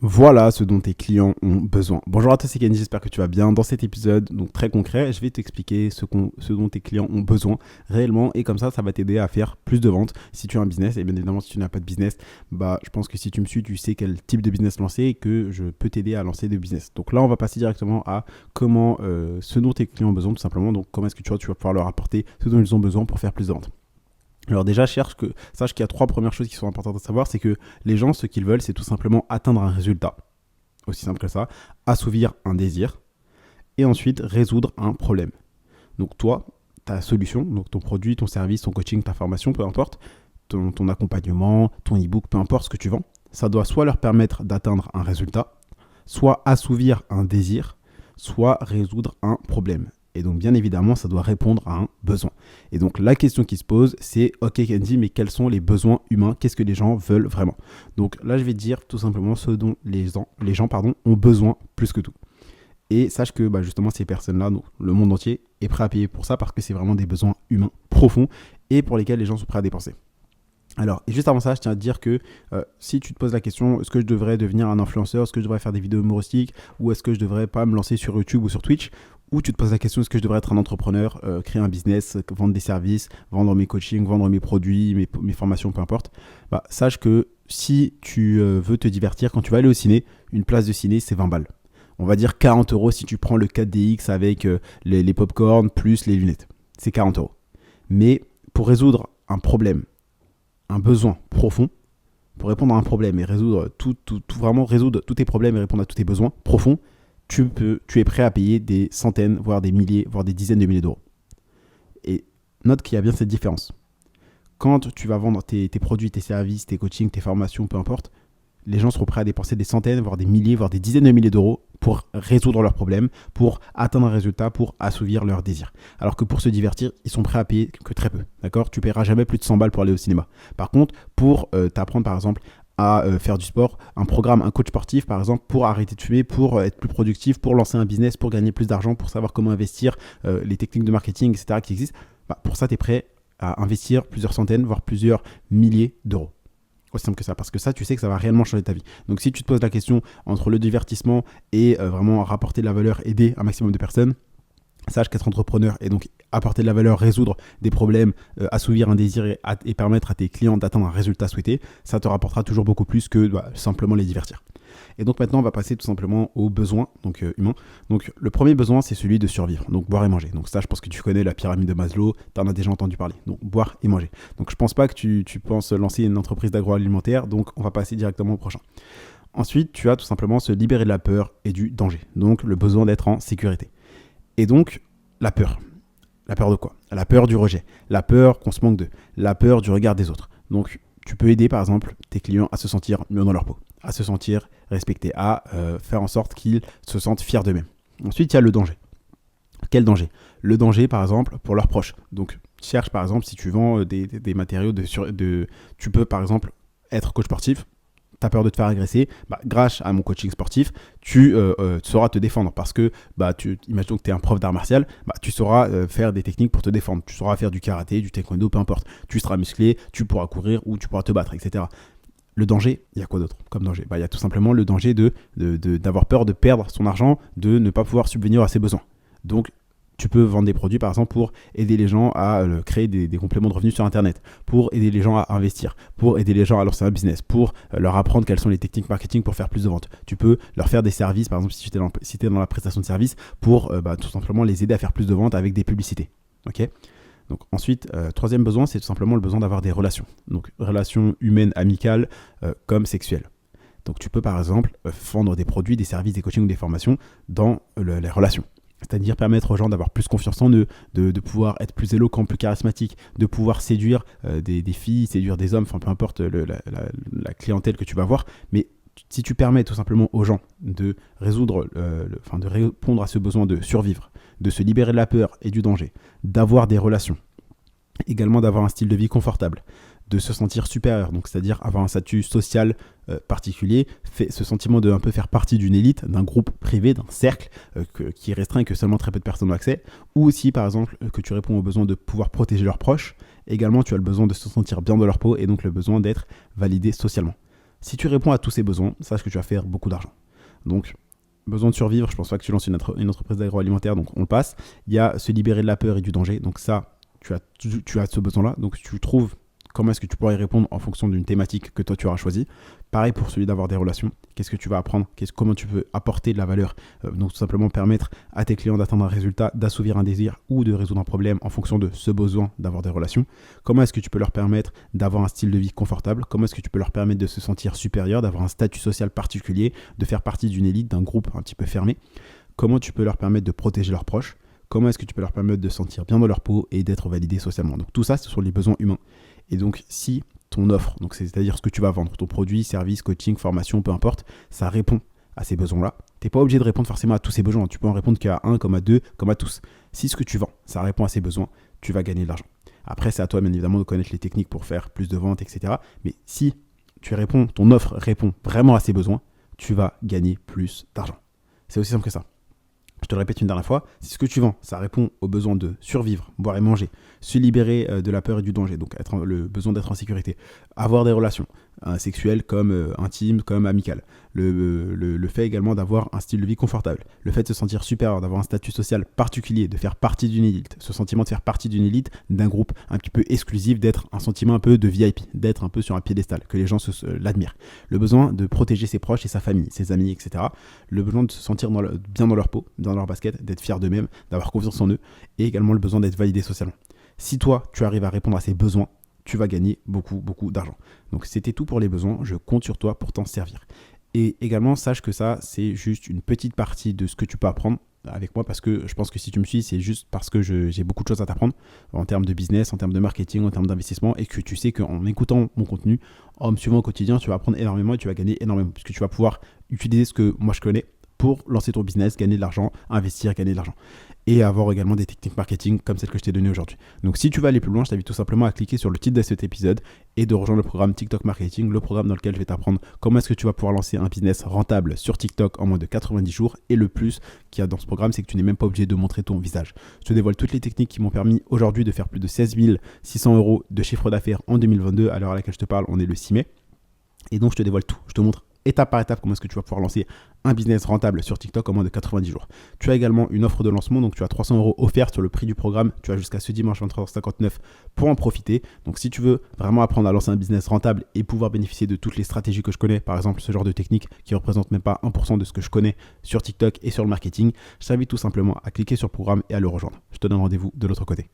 Voilà ce dont tes clients ont besoin. Bonjour à tous, c'est Kenji, j'espère que tu vas bien. Dans cet épisode, donc très concret, je vais t'expliquer ce dont tes clients ont besoin réellement et comme ça va t'aider à faire plus de ventes si tu as un business. Et bien évidemment, si tu n'as pas de business, je pense que si tu me suis, tu sais quel type de business lancer et que je peux t'aider à lancer des business. Donc là, on va passer directement à comment ce dont tes clients ont besoin tout simplement. Donc comment est-ce que tu vas pouvoir leur apporter ce dont ils ont besoin pour faire plus de ventes. Alors déjà, sache qu'il y a trois premières choses qui sont importantes à savoir, c'est que les gens, ce qu'ils veulent, c'est tout simplement atteindre un résultat, aussi simple que ça, assouvir un désir, et ensuite résoudre un problème. Donc toi, ta solution, donc ton produit, ton service, ton coaching, ta formation, peu importe, ton accompagnement, ton e-book, peu importe ce que tu vends, ça doit soit leur permettre d'atteindre un résultat, soit assouvir un désir, soit résoudre un problème. Et donc, bien évidemment, ça doit répondre à un besoin. Et donc, la question qui se pose, c'est « Ok, Kenji, mais quels sont les besoins humains ? Qu'est-ce que les gens veulent vraiment ?» Donc là, je vais te dire tout simplement ce dont les gens ont besoin plus que tout. Et sache que justement, ces personnes-là, donc, le monde entier, est prêt à payer pour ça parce que c'est vraiment des besoins humains profonds et pour lesquels les gens sont prêts à dépenser. Alors, et juste avant ça, je tiens à te dire que si tu te poses la question, est-ce que je devrais devenir un influenceur, est-ce que je devrais faire des vidéos humoristiques, ou est-ce que je devrais pas me lancer sur YouTube ou sur Twitch, ou tu te poses la question, est-ce que je devrais être un entrepreneur, créer un business, vendre des services, vendre mes coachings, vendre mes produits, mes formations, peu importe, sache que si tu veux te divertir, quand tu vas aller au ciné, une place de ciné, c'est 20 balles. On va dire 40 euros si tu prends le 4DX avec les pop-corn plus les lunettes. C'est 40 euros. Mais pour résoudre un problème, un besoin profond, pour répondre à un problème et résoudre vraiment résoudre tous tes problèmes et répondre à tous tes besoins profonds, tu es prêt à payer des centaines, voire des milliers, voire des dizaines de milliers d'euros. Et note qu'il y a bien cette différence. Quand tu vas vendre tes produits, tes services, tes coachings, tes formations, peu importe, les gens seront prêts à dépenser des centaines, voire des milliers, voire des dizaines de milliers d'euros pour résoudre leurs problèmes, pour atteindre un résultat, pour assouvir leurs désirs. Alors que pour se divertir, ils sont prêts à payer que très peu. D'accord ? Tu paieras jamais plus de 100 balles pour aller au cinéma. Par contre, pour t'apprendre par exemple à faire du sport, un programme, un coach sportif par exemple, pour arrêter de fumer, pour être plus productif, pour lancer un business, pour gagner plus d'argent, pour savoir comment investir, les techniques de marketing, etc. qui existent, pour ça, tu es prêt à investir plusieurs centaines, voire plusieurs milliers d'euros. Aussi simple que ça, parce que ça, tu sais que ça va réellement changer ta vie. Donc si tu te poses la question entre le divertissement et vraiment rapporter de la valeur, aider un maximum de personnes, sache qu'être entrepreneur et donc apporter de la valeur, résoudre des problèmes, assouvir un désir et permettre à tes clients d'atteindre un résultat souhaité, ça te rapportera toujours beaucoup plus que simplement les divertir. Et donc maintenant, on va passer tout simplement aux besoins humains. Donc le premier besoin, c'est celui de survivre, donc boire et manger. Donc ça, je pense que tu connais la pyramide de Maslow, tu en as déjà entendu parler. Donc boire et manger. Donc je pense pas que tu penses lancer une entreprise d'agroalimentaire, donc on va passer directement au prochain. Ensuite, tu as tout simplement se libérer de la peur et du danger. Donc le besoin d'être en sécurité. Et donc la peur. La peur de quoi ? La peur du rejet. La peur qu'on se manque d'eux. La peur du regard des autres. Donc tu peux aider par exemple tes clients à se sentir mieux dans leur peau, à se sentir respectés, à faire en sorte qu'ils se sentent fiers d'eux-mêmes. Ensuite, il y a le danger. Quel danger ? Le danger, par exemple, pour leurs proches. Donc, cherche, par exemple, si tu vends des matériaux tu peux, par exemple, être coach sportif, tu as peur de te faire agresser, grâce à mon coaching sportif, tu sauras te défendre parce que, imaginons que tu es un prof d'art martial, tu sauras faire des techniques pour te défendre. Tu sauras faire du karaté, du taekwondo, peu importe. Tu seras musclé, tu pourras courir ou tu pourras te battre, etc. Le danger, il y a quoi d'autre comme danger ? Il y a tout simplement le danger d'avoir peur de perdre son argent, de ne pas pouvoir subvenir à ses besoins. Donc, tu peux vendre des produits, par exemple, pour aider les gens à créer des compléments de revenus sur Internet, pour aider les gens à investir, pour aider les gens à lancer un business, pour leur apprendre quelles sont les techniques marketing pour faire plus de ventes. Tu peux leur faire des services, par exemple, si tu es dans la prestation de services, pour tout simplement les aider à faire plus de ventes avec des publicités. Ok ? Donc ensuite, troisième besoin, c'est tout simplement le besoin d'avoir des relations. Donc relations humaines, amicales, comme sexuelles. Donc tu peux par exemple vendre des produits, des services, des coachings ou des formations dans les relations. C'est-à-dire permettre aux gens d'avoir plus confiance en eux, de pouvoir être plus éloquent, plus charismatique, de pouvoir séduire des filles, séduire des hommes, enfin peu importe la clientèle que tu vas voir. Mais si tu permets tout simplement aux gens de de répondre à ce besoin de survivre, de se libérer de la peur et du danger, d'avoir des relations, également d'avoir un style de vie confortable, de se sentir supérieur, donc c'est-à-dire avoir un statut social particulier, ce sentiment de un peu faire partie d'une élite, d'un groupe privé, d'un cercle qui est restreint et que seulement très peu de personnes ont accès, ou aussi par exemple que tu réponds au besoin de pouvoir protéger leurs proches, également tu as le besoin de se sentir bien dans leur peau et donc le besoin d'être validé socialement. Si tu réponds à tous ces besoins, sache que tu vas faire beaucoup d'argent. Donc, besoin de survivre, je pense pas que tu lances une entreprise d'agroalimentaire, donc on le passe. Il y a se libérer de la peur et du danger, donc ça, tu as ce besoin-là. Donc tu trouves comment est-ce que tu pourrais y répondre en fonction d'une thématique que toi tu auras choisie. Pareil pour celui d'avoir des relations. Qu'est-ce que tu vas apprendre? Comment tu peux apporter de la valeur? Donc tout simplement permettre à tes clients d'atteindre un résultat, d'assouvir un désir ou de résoudre un problème en fonction de ce besoin d'avoir des relations. Comment est-ce que tu peux leur permettre d'avoir un style de vie confortable? Comment est-ce que tu peux leur permettre de se sentir supérieur, d'avoir un statut social particulier, de faire partie d'une élite, d'un groupe un petit peu fermé? Comment tu peux leur permettre de protéger leurs proches? Comment est-ce que tu peux leur permettre de se sentir bien dans leur peau et d'être validé socialement? Donc tout ça, ce sont les besoins humains. Et donc si ton offre, donc c'est-à-dire ce que tu vas vendre, ton produit, service, coaching, formation, peu importe, ça répond à ces besoins-là, tu n'es pas obligé de répondre forcément à tous ces besoins. Tu peux en répondre qu'à un, comme à deux, comme à tous. Si ce que tu vends, ça répond à ces besoins, tu vas gagner de l'argent. Après, c'est à toi, bien évidemment, de connaître les techniques pour faire plus de ventes, etc. Mais si ton offre répond vraiment à ces besoins, tu vas gagner plus d'argent. C'est aussi simple que ça. Je te le répète une dernière fois, si ce que tu vends, ça répond aux besoins de survivre, boire et manger, se libérer de la peur et du danger, donc le besoin d'être en sécurité, avoir des relations sexuelles comme intimes, comme amicales, le fait également d'avoir un style de vie confortable, le fait de se sentir supérieur, d'avoir un statut social particulier, de faire partie d'une élite, ce sentiment de faire partie d'une élite, d'un groupe un petit peu exclusif, d'être un sentiment un peu de VIP, d'être un peu sur un piédestal, que les gens l'admirent, le besoin de protéger ses proches et sa famille, ses amis, etc., le besoin de se sentir bien dans leur peau, dans leur basket, d'être fier d'eux-mêmes, d'avoir confiance en eux, et également le besoin d'être validé socialement. Si toi, tu arrives à répondre à ces besoins, tu vas gagner beaucoup, beaucoup d'argent. Donc c'était tout pour les besoins, je compte sur toi pour t'en servir. Et également, sache que ça, c'est juste une petite partie de ce que tu peux apprendre avec moi, parce que je pense que si tu me suis, c'est juste parce que j'ai beaucoup de choses à t'apprendre en termes de business, en termes de marketing, en termes d'investissement, et que tu sais qu'en écoutant mon contenu, en me suivant au quotidien, tu vas apprendre énormément et tu vas gagner énormément, puisque tu vas pouvoir utiliser ce que moi je connais pour lancer ton business, gagner de l'argent, investir, gagner de l'argent. Et avoir également des techniques marketing comme celles que je t'ai données aujourd'hui. Donc si tu veux aller plus loin, je t'invite tout simplement à cliquer sur le titre de cet épisode et de rejoindre le programme TikTok Marketing, le programme dans lequel je vais t'apprendre comment est-ce que tu vas pouvoir lancer un business rentable sur TikTok en moins de 90 jours. Et le plus qu'il y a dans ce programme, c'est que tu n'es même pas obligé de montrer ton visage. Je te dévoile toutes les techniques qui m'ont permis aujourd'hui de faire plus de 16 600 € de chiffre d'affaires en 2022. À l'heure à laquelle je te parle, on est le 6 mai. Et donc je te dévoile tout. Je te montre étape par étape comment est-ce que tu vas pouvoir lancer un business rentable sur TikTok en moins de 90 jours. Tu as également une offre de lancement, donc tu as 300 € offerts sur le prix du programme. Tu as jusqu'à ce dimanche 23h59 pour en profiter. Donc si tu veux vraiment apprendre à lancer un business rentable et pouvoir bénéficier de toutes les stratégies que je connais, par exemple ce genre de technique qui ne représente même pas 1% de ce que je connais sur TikTok et sur le marketing, je t'invite tout simplement à cliquer sur le programme et à le rejoindre. Je te donne rendez-vous de l'autre côté.